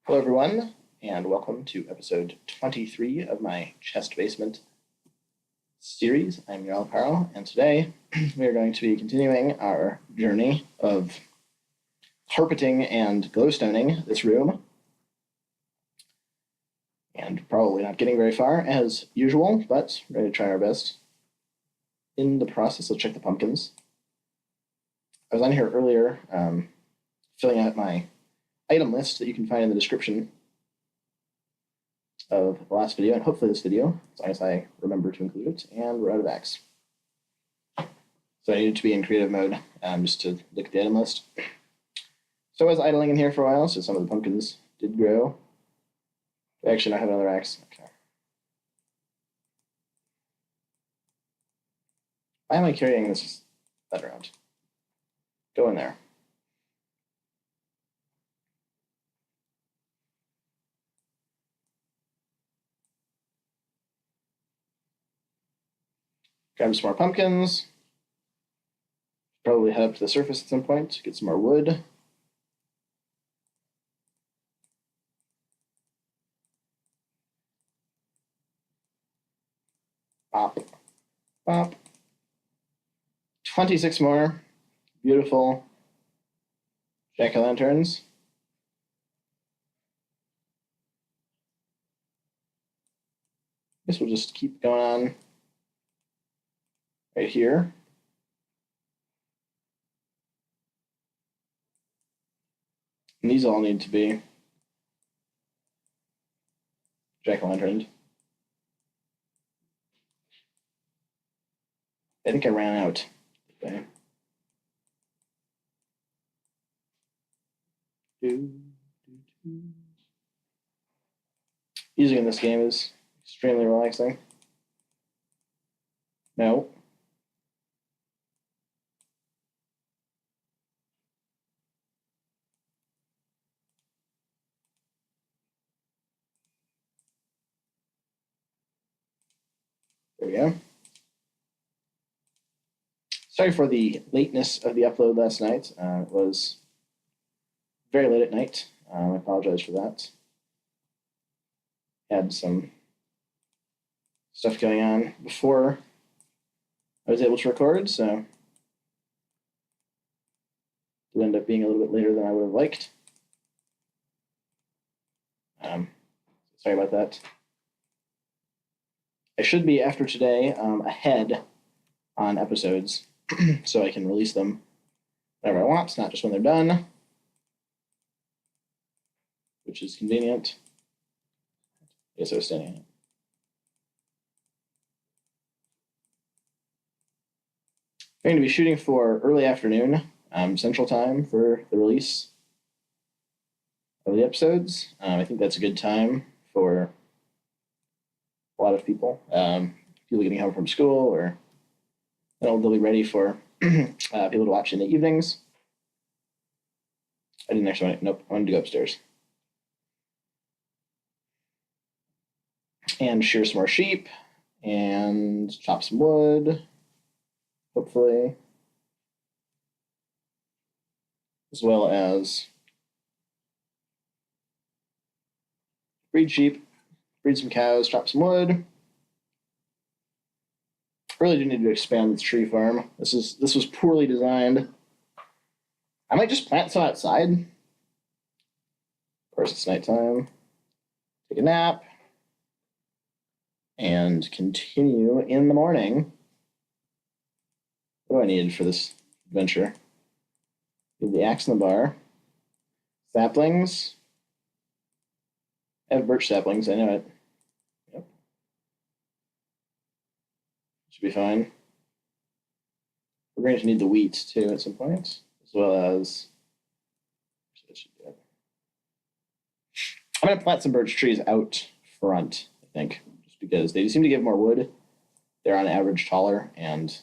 Hello, everyone, and welcome to episode 23 of my Chest Basement series. I'm your Alparo, and today we are going to be continuing our journey of carpeting and glowstoning this room, and probably not getting very far as usual, but ready to try our best. In the process, let's check the pumpkins. I was on here earlier filling out my item list that you can find in the description of the last video, and hopefully this video, as long as I remember to include it, and we're out of axe. So I needed to be in creative mode just to look at the item list. So I was idling in here for a while, so some of the pumpkins did grow. I actually not have another axe. Okay. Why am I carrying this bed around? Go in there. Grab some more pumpkins. Probably head up to the surface at some point, get some more wood. Pop. Pop. 26 more beautiful jack-o'-lanterns. Guess we'll just keep going on right here. And these all need to be jack-o'-lanterned. I think I ran out. Okay. Music in this game is extremely relaxing. No. There we go. Sorry for the lateness of the upload last night. It was very late at night. I apologize for that. Had some stuff going on before I was able to record, so it ended up being a little bit later than I would have liked. Sorry about that. I should be, after today, ahead on episodes, so I can release them whenever I want, not just when they're done, which is convenient. I guess I was standing on it. I'm going to be shooting for early afternoon, Central Time for the release of the episodes. I think that's a good time for a lot of people. People getting home from school, or they'll be ready for people to watch in the evenings. I didn't actually want to, nope, I wanted to go upstairs and shear some more sheep and chop some wood, hopefully, as well as breed sheep, breed some cows, chop some wood. Really do need to expand this tree farm. This was poorly designed. I might just plant some outside. Of course, it's nighttime. Take a nap and continue in the morning. What do I need for this adventure? Need the axe in the bar. Saplings. I have birch saplings, I know it. Yep. Should be fine. We're going to need the wheat too at some point, as well as. I'm going to plant some birch trees out front, I think, just because they seem to give more wood. They're on average taller, and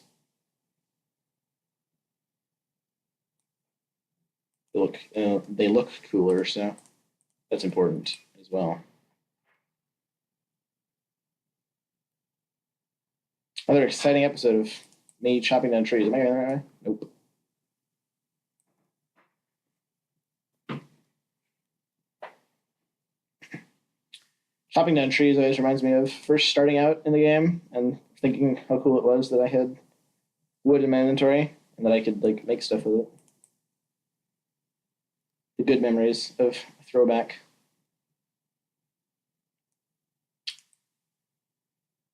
they look cooler, so that's important as well. Another exciting episode of me chopping down trees. Am I going the right way? Nope. chopping down trees always reminds me of first starting out in the game and thinking how cool it was that I had wood in my inventory and that I could like make stuff with it. The good memories of throwback.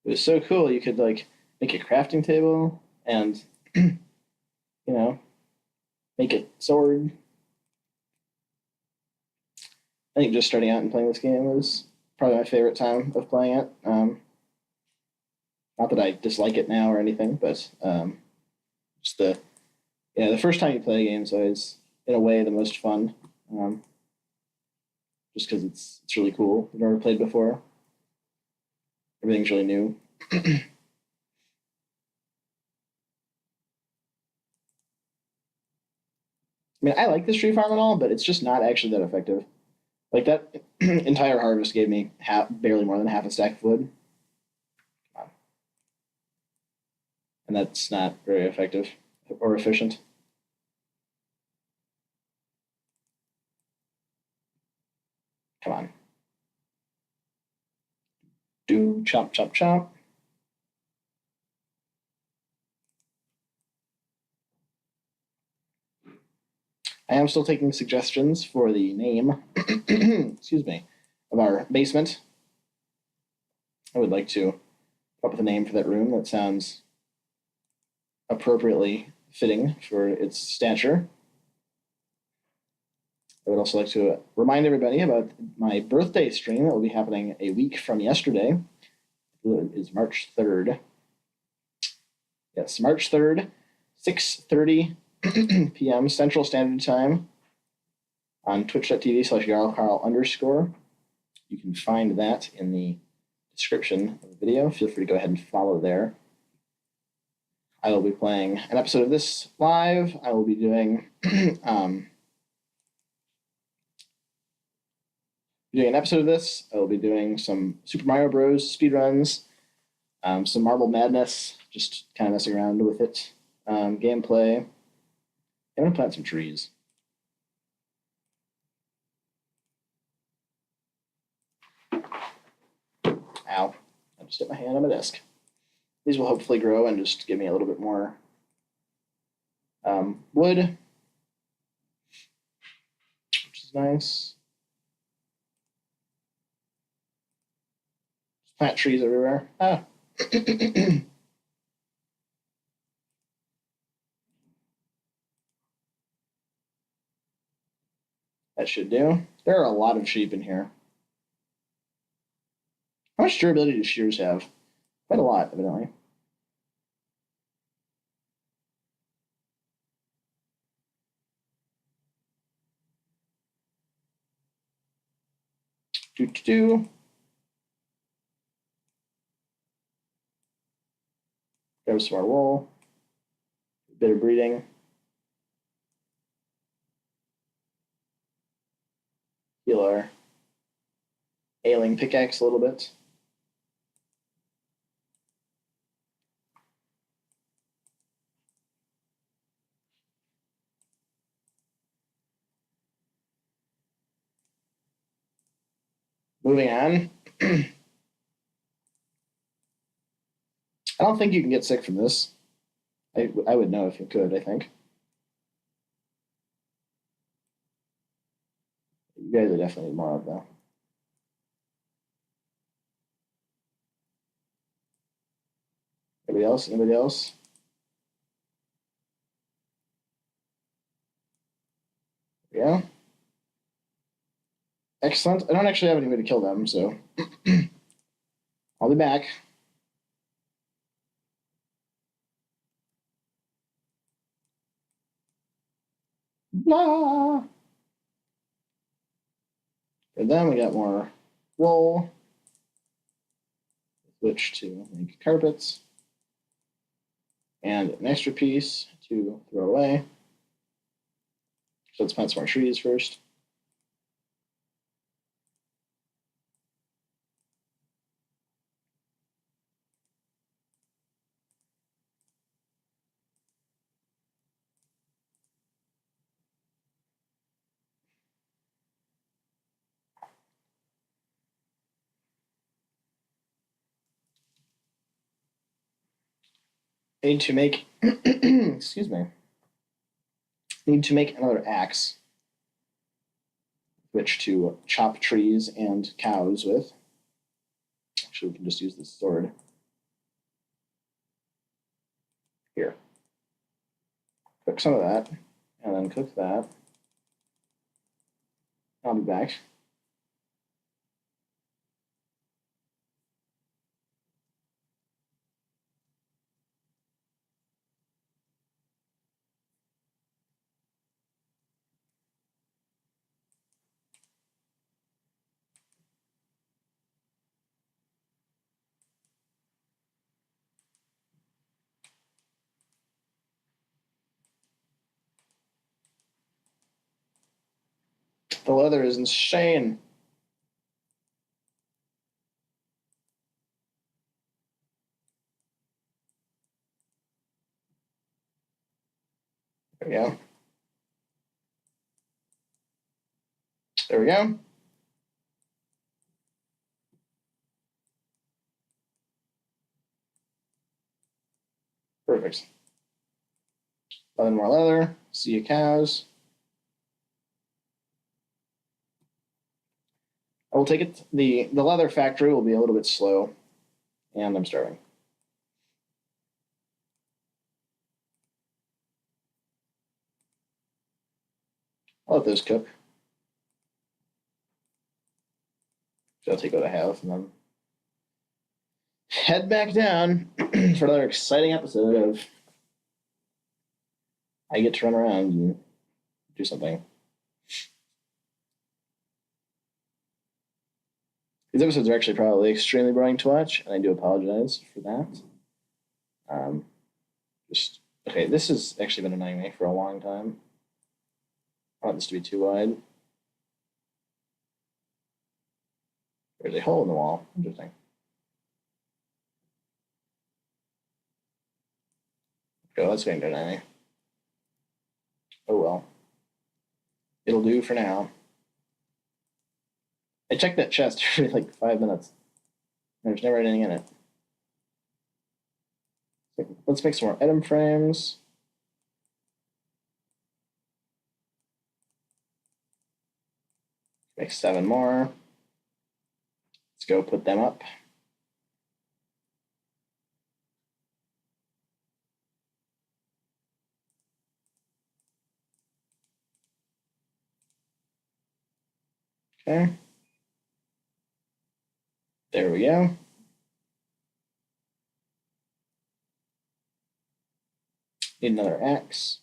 It was so cool. You could like make a crafting table and make a sword. I think just starting out and playing this game was probably my favorite time of playing it. Not that I dislike it now or anything, but just the first time you play a game is always in a way the most fun. Just because it's really cool. I've never played before. Everything's really new. I mean, I like this tree farm and all, but it's just not actually that effective. Like that entire harvest gave me barely more than half a stack of wood. And that's not very effective or efficient. Come on. Do chop, chop, chop. I am still taking suggestions for the name, excuse me, of our basement. I would like to come up with a name for that room that sounds appropriately fitting for its stature. I would also like to remind everybody about my birthday stream that will be happening a week from yesterday. It is March 3rd. Yes, March 3rd, 6:30 p.m. Central Standard Time on twitch.tv/yarlcarl_. You can find that in the description of the video. Feel free to go ahead and follow there. I will be playing an episode of this live. I will be doing an episode of this. I will be doing some Super Mario Bros. Speedruns, some Marble Madness, just kind of messing around with it, gameplay. I'm going to plant some trees. Ow. I just hit my hand on my desk. These will hopefully grow and just give me a little bit more wood, which is nice. Just plant trees everywhere. Ah. That should do. There are a lot of sheep in here. How much durability do shears have? Quite a lot, evidently. Do. Grab some more wool. A bit of breeding. Heal our ailing pickaxe a little bit. Moving on. I don't think you can get sick from this. I would know if you could, I think. You guys are definitely more of though. Anybody else? Anybody else? Yeah. Excellent. I don't actually have any way to kill them, so I'll be back. Blah. And then we got more wool, which to make carpets, and an extra piece to throw away. So let's plant some more trees first. I need to make, excuse me, need to make another axe, which to chop trees and cows with. Actually, we can just use this sword. Here. Cook some of that, and then cook that. I'll be back. The leather is insane. There we go. There we go. Perfect. 11 more leather. See you cows. I will take it. The leather factory will be a little bit slow, and I'm starving. I'll let those cook. So I'll take what I have and then head back down for another exciting episode of I get to run around and do something. These episodes are actually probably extremely boring to watch, and I do apologize for that. Okay, this has actually been annoying me for a long time. I want this to be too wide. There's a hole in the wall. Interesting. Okay, that's going to deny me. Oh well. It'll do for now. I checked that chest for like 5 minutes. There's never anything in it. Let's make some more item frames. Make 7 more. Let's go put them up. Okay. There we go. Need another axe.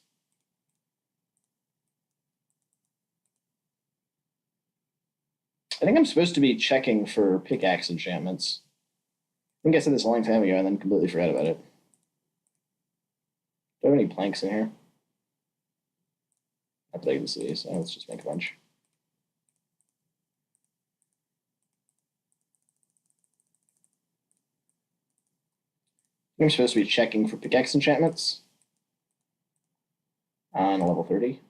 I think I'm supposed to be checking for pickaxe enchantments. I think I said this a long time ago and then completely forgot about it. Do I have any planks in here? Not that I can see, so let's just make a bunch. I'm supposed to be checking for pickaxe enchantments on level 30.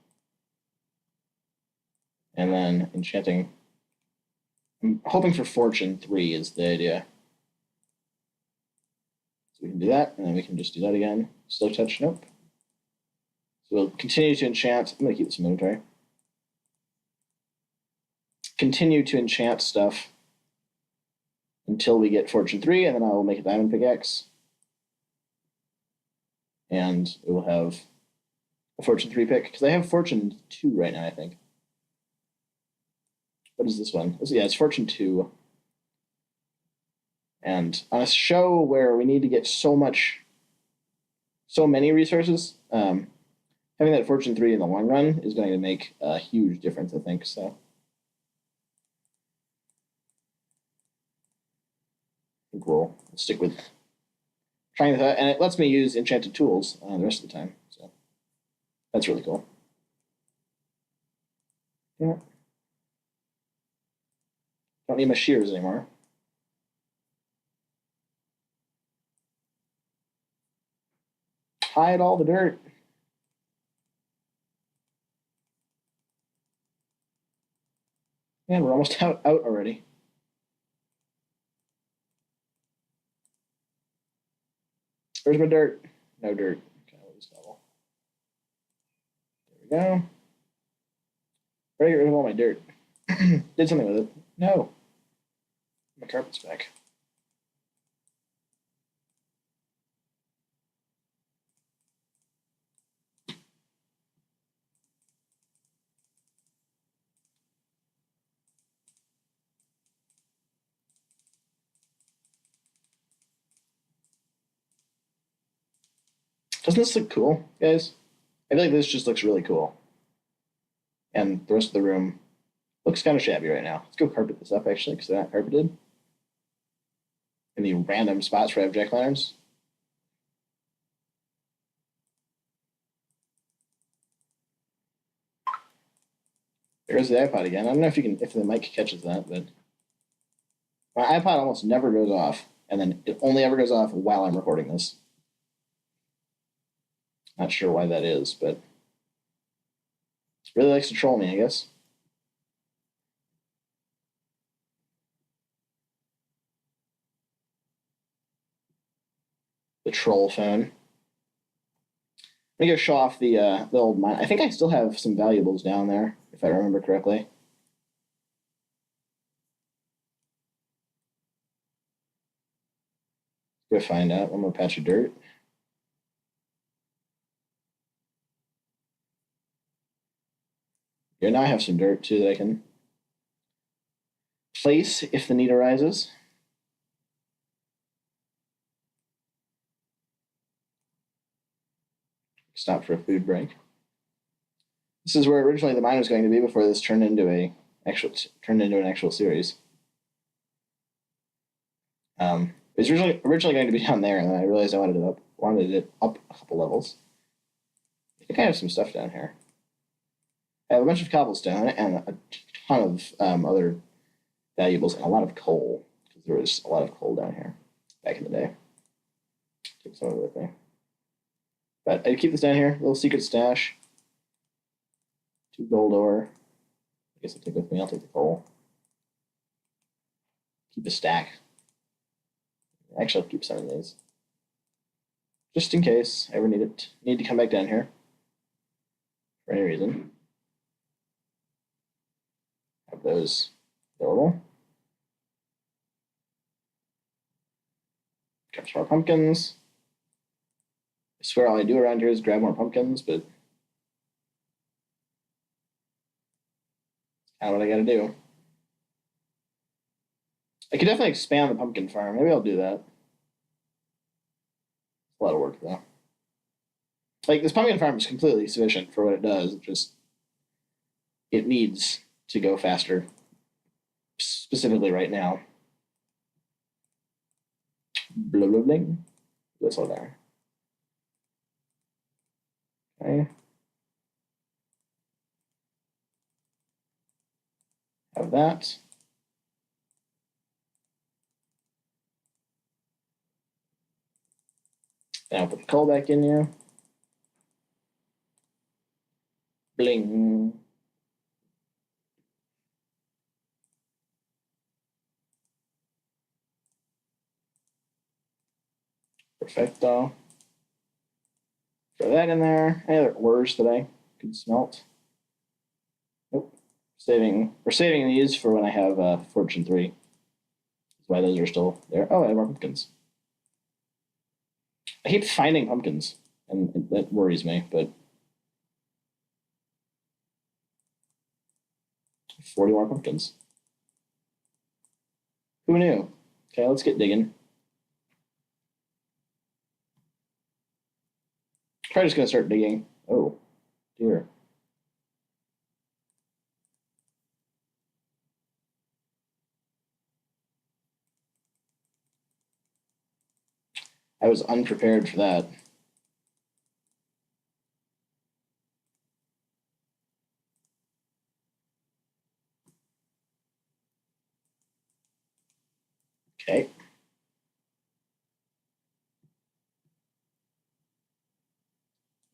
And then enchanting. I'm hoping for Fortune 3 is the idea. So we can do that, and then we can just do that again. Slow touch, nope. So we'll continue to enchant. I'm going to keep this in inventory. Continue to enchant stuff until we get Fortune 3, and then I will make a diamond pickaxe. And we will have a Fortune 3 pick, because I have Fortune 2 right now, I think. What is this one? Yeah, it's Fortune 2. And on a show where we need to get so many resources, having that Fortune 3 in the long run is going to make a huge difference, I think. So I think we'll stick with trying that, and it lets me use enchanted tools the rest of the time. So that's really cool. Yeah. Don't need my shears anymore. Hide all the dirt. And we're almost out already. Where's my dirt? No dirt. Okay, we'll use level. There we go. Better get rid of all my dirt. Did something with it. No. My carpet's back. Doesn't this look cool, guys? I feel like this just looks really cool. And the rest of the room looks kind of shabby right now. Let's go carpet this up, actually, because they're not carpeted. In the random spots where I have jack-o'-lanterns. There's the iPod again. I don't know if the mic catches that, but my iPod almost never goes off, and then it only ever goes off while I'm recording this. Not sure why that is, but it really likes to troll me, I guess. The troll phone. I'm gonna go show off the old mine. I think I still have some valuables down there, if I remember correctly. Go find out. One more patch of dirt. Here, now I have some dirt too that I can place if the need arises. Stop for a food break. This is where originally the mine was going to be before this turned into an actual series. It was originally going to be down there, and then I realized I wanted it up a couple levels. I think I have some stuff down here. I have a bunch of cobblestone and a ton of other valuables and a lot of coal, because there was a lot of coal down here back in the day. Take some of it with me. But I keep this down here, little secret stash. 2 gold ore. I guess I'll take with me. I'll take the coal. Keep a stack. Actually, I'll keep some of these. Just in case I ever need to come back down here for any reason. Have those available. Grab some more pumpkins. I swear all I do around here is grab more pumpkins, but it's kind of what I gotta do. I could definitely expand the pumpkin farm. Maybe I'll do that. It's a lot of work, though. Like, this pumpkin farm is completely sufficient for what it does. It needs to go faster, specifically right now. Blah, blah, bling. This all there. Okay. Have that. Then I'll put the coal back in here. Bling. Perfecto. Throw that in there. Any other ores that I could smelt? Nope. We're saving these for when I have Fortune 3. That's why those are still there. Oh, I have more pumpkins. I keep finding pumpkins, and that worries me, but 40 more pumpkins. Who knew? Okay, let's get digging. Probably just gonna start digging. Oh, dear. I was unprepared for that. Okay.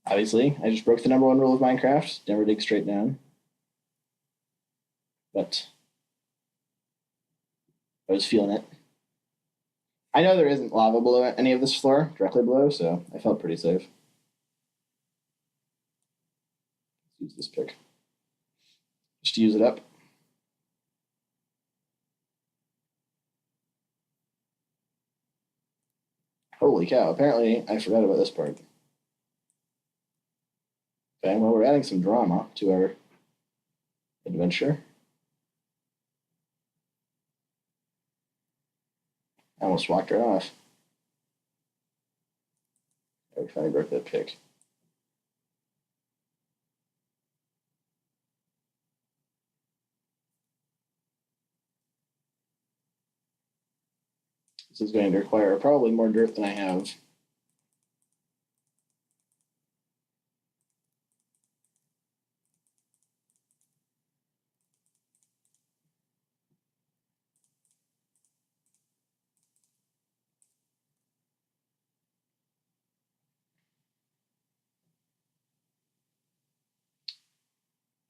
Obviously, I just broke the #1 rule of Minecraft. Never dig straight down. But I was feeling it. I know there isn't lava below any of this floor, directly below, so I felt pretty safe. Let's use this pick. Just to use it up. Holy cow, apparently I forgot about this part. Okay, well, we're adding some drama to our adventure. I almost walked right off. We finally broke that pick. This is going to require probably more dirt than I have.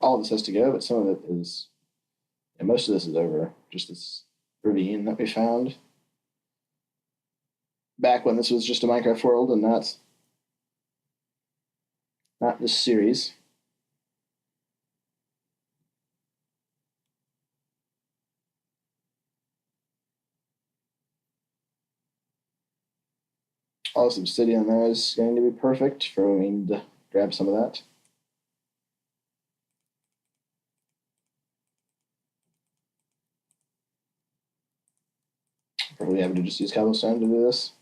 All of this has to go, but some of it is, and most of this is over. Just this ravine that we found back when this was just a Minecraft world and not this series. All this obsidian there is going to be perfect for me to grab some of that. Probably have to just use cobblestone to do this.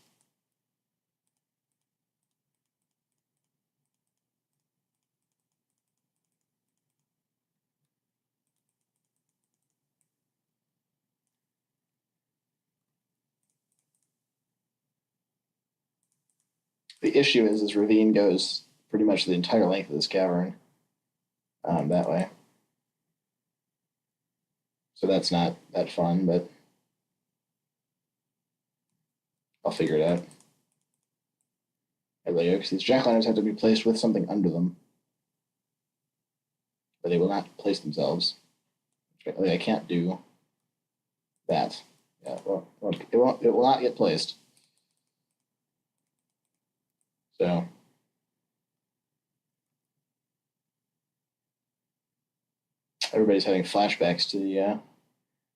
The issue is this ravine goes pretty much the entire length of this cavern that way. So that's not that fun, but I'll figure it out. Because these jack-o'-lanterns have to be placed with something under them. But they will not place themselves. I can't do that. Yeah, well, it will not get placed. So everybody's having flashbacks to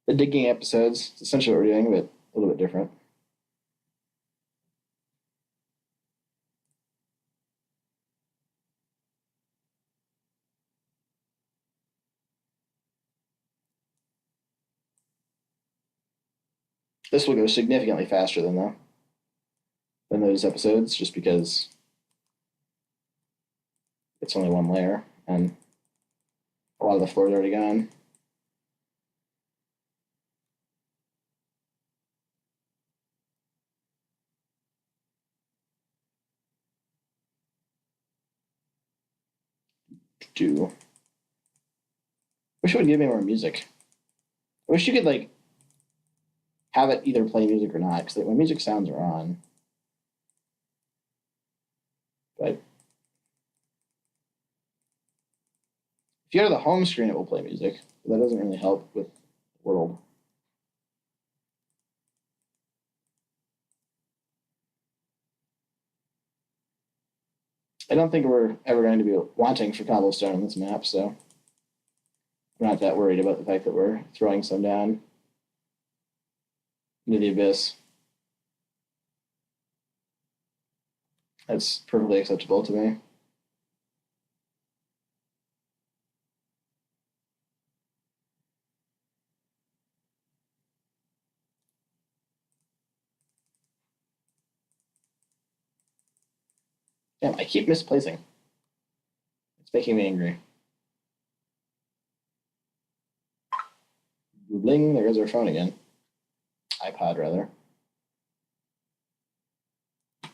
the digging episodes. It's essentially what we're doing, but a little bit different. This will go significantly faster than those episodes, just because it's only one layer and a lot of the floor is already gone. Wish it would give me more music. I wish you could like have it either play music or not, because like, my music sounds are on. But if you go to the home screen, it will play music. But that doesn't really help with the world. I don't think we're ever going to be wanting for cobblestone on this map, so I'm not that worried about the fact that we're throwing some down into the abyss. That's perfectly acceptable to me. Damn, I keep misplacing. It's making me angry. Bling, there goes our phone again. iPod, rather.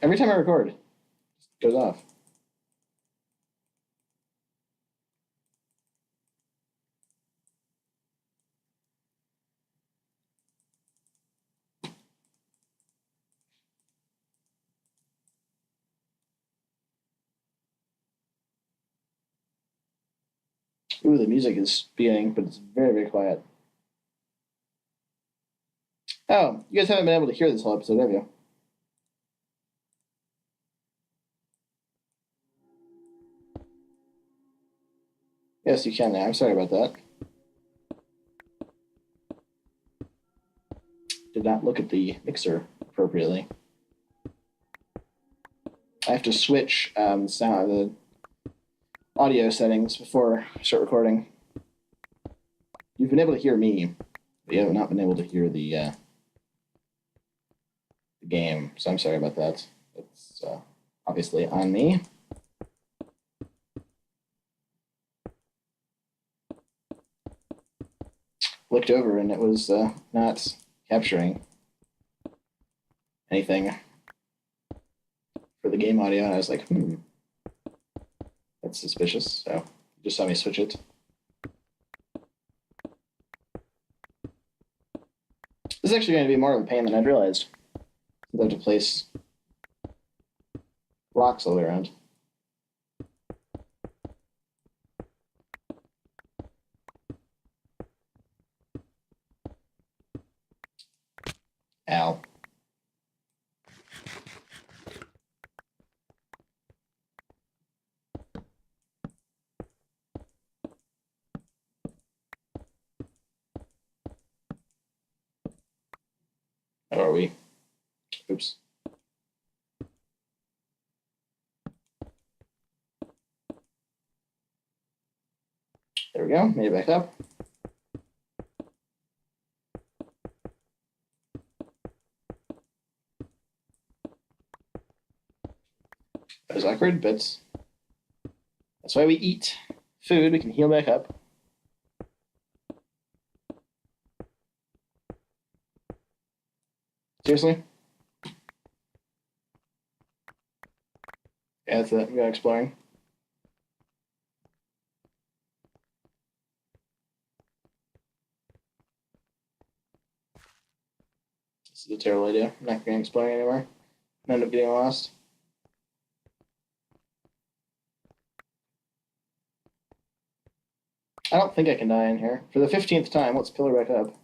Every time I record, it goes off. Ooh, the music is beating, but it's very, very quiet. Oh, you guys haven't been able to hear this whole episode, have you? Yes, you can now. I'm sorry about that. Did not look at the mixer appropriately. I have to switch the audio settings before I start recording. You've been able to hear me, but you have not been able to hear the game, so I'm sorry about that. It's obviously on me. Looked over and it was not capturing anything for the game audio, and I was like, that's suspicious. So you just saw me switch it. This is actually going to be more of a pain than I'd realized. I have to place blocks all the way around. Ow. How are we? Oops. There we go. Made it back up. That was awkward, but that's why we eat food. We can heal back up. Seriously? Yeah, that's it. We go exploring. This is a terrible idea. I'm not going exploring anymore. I end up getting lost. I don't think I can die in here. For the 15th time, let's pillar back up.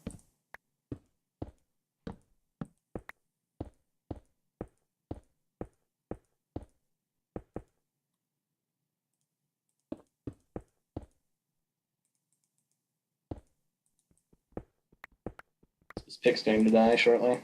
This pick's going to die shortly.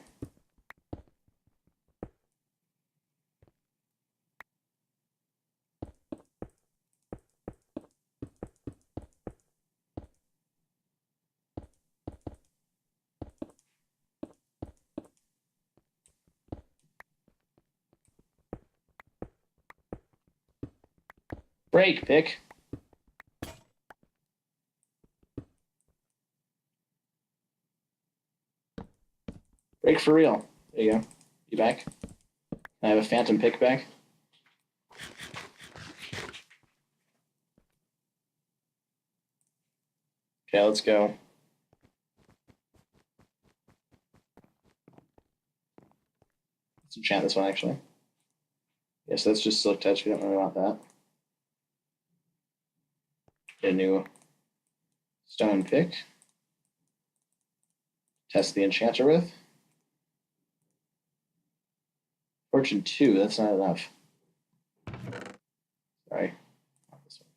Break, pick. Break for real. There you go. You back? I have a phantom pick back. Okay, let's go. Let's enchant this one, actually. Yes, that's just silk touch. We don't really want that. Get a new stone pick. Test the enchanter with. Fortune 2, that's not enough. Sorry. Not this one.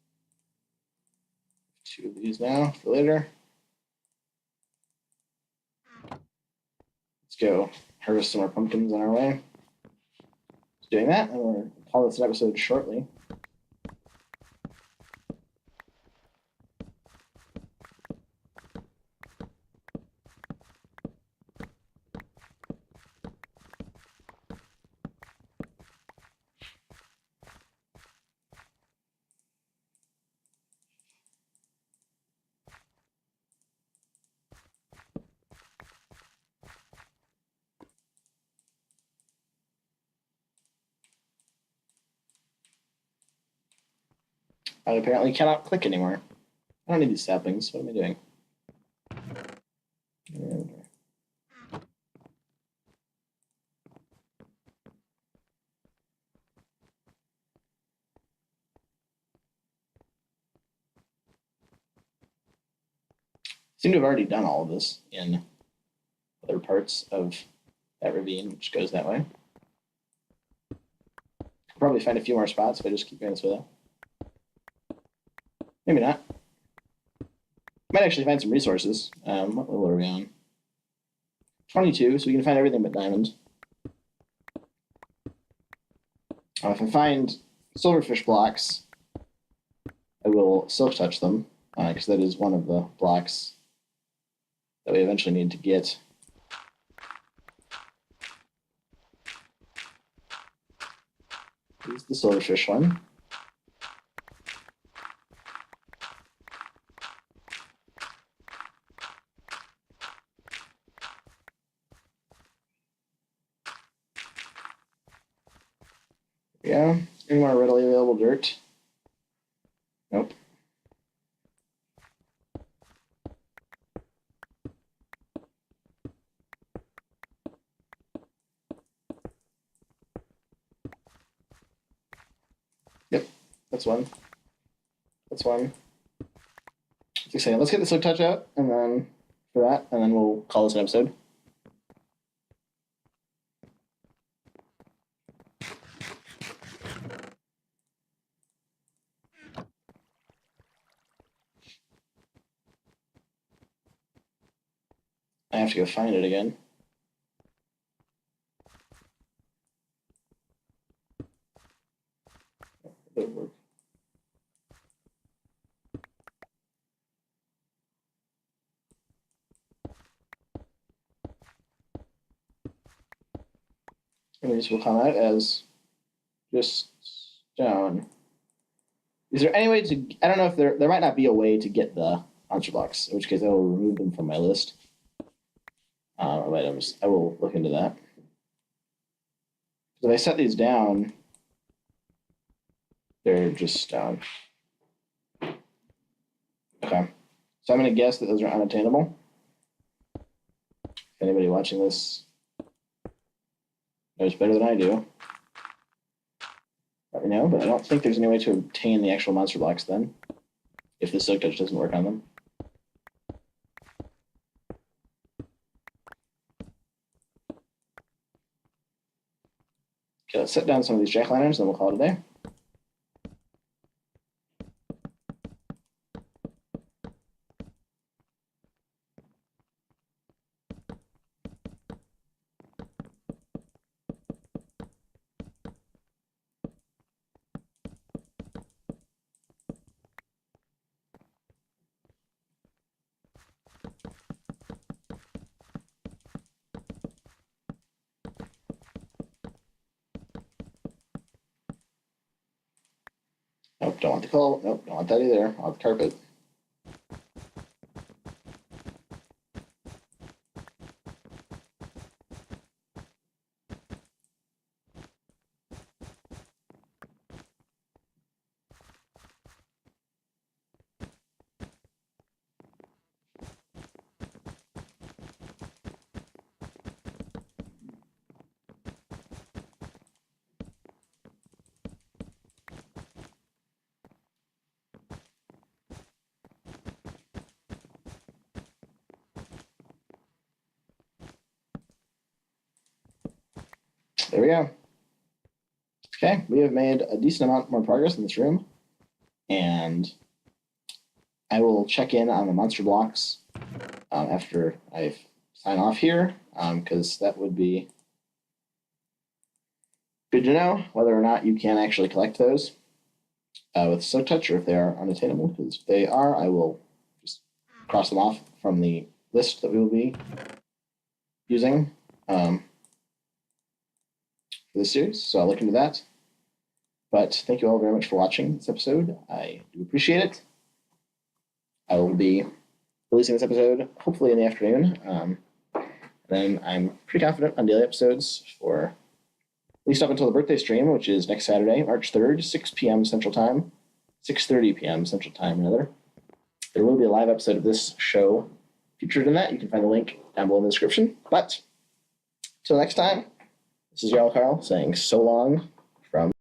2 of these now for later. Let's go harvest some more pumpkins on our way. Doing that, and we'll call this an episode shortly. I apparently cannot click anymore. I don't need these saplings. What am I doing? Seem to have already done all of this in other parts of that ravine, which goes that way. I'll probably find a few more spots if I just keep going this way though. Maybe not. Might actually find some resources. What level are we on? 22, so we can find everything but diamonds. If I find silverfish blocks, I will silk touch them, because that is one of the blocks that we eventually need to get. Here's the silverfish one. Yeah, any more readily available dirt? Nope. Yep, that's one. That's one. Let's get the silk touch out, and then for that, and then we'll call this an episode. I have to go find it again. That work. And these will come out as just stone. Is there any way to? I don't know if there might not be a way to get the monster blocks, in which case I will remove them from my list of items. I will look into that. If I set these down, they're just stone. Okay, so I'm going to guess that those are unattainable. If anybody watching this knows better than I do, let me know, but I don't think there's any way to obtain the actual monster blocks then, if the silk touch doesn't work on them. Okay, let's set down some of these jack-o'-lanterns, then we'll call it a day. Nope, don't want the coal. Nope, don't want that either. I want the carpet. There we go. Okay, we have made a decent amount more progress in this room, and I will check in on the monster blocks after I sign off here, because that would be good to know whether or not you can actually collect those with silk touch, or if they are unattainable. Because if they are, I will just cross them off from the list that we will be using for this series. So I'll look into that. But thank you all very much for watching this episode. I do appreciate it. I will be releasing this episode hopefully in the afternoon. Then I'm pretty confident on daily episodes for at least up until the birthday stream, which is next Saturday, March 3rd, 6 p.m. Central Time, 6:30 p.m. Central Time, rather. There will be a live episode of this show featured in that. You can find the link down below in the description. But until next time, this is Jarl Carl saying so long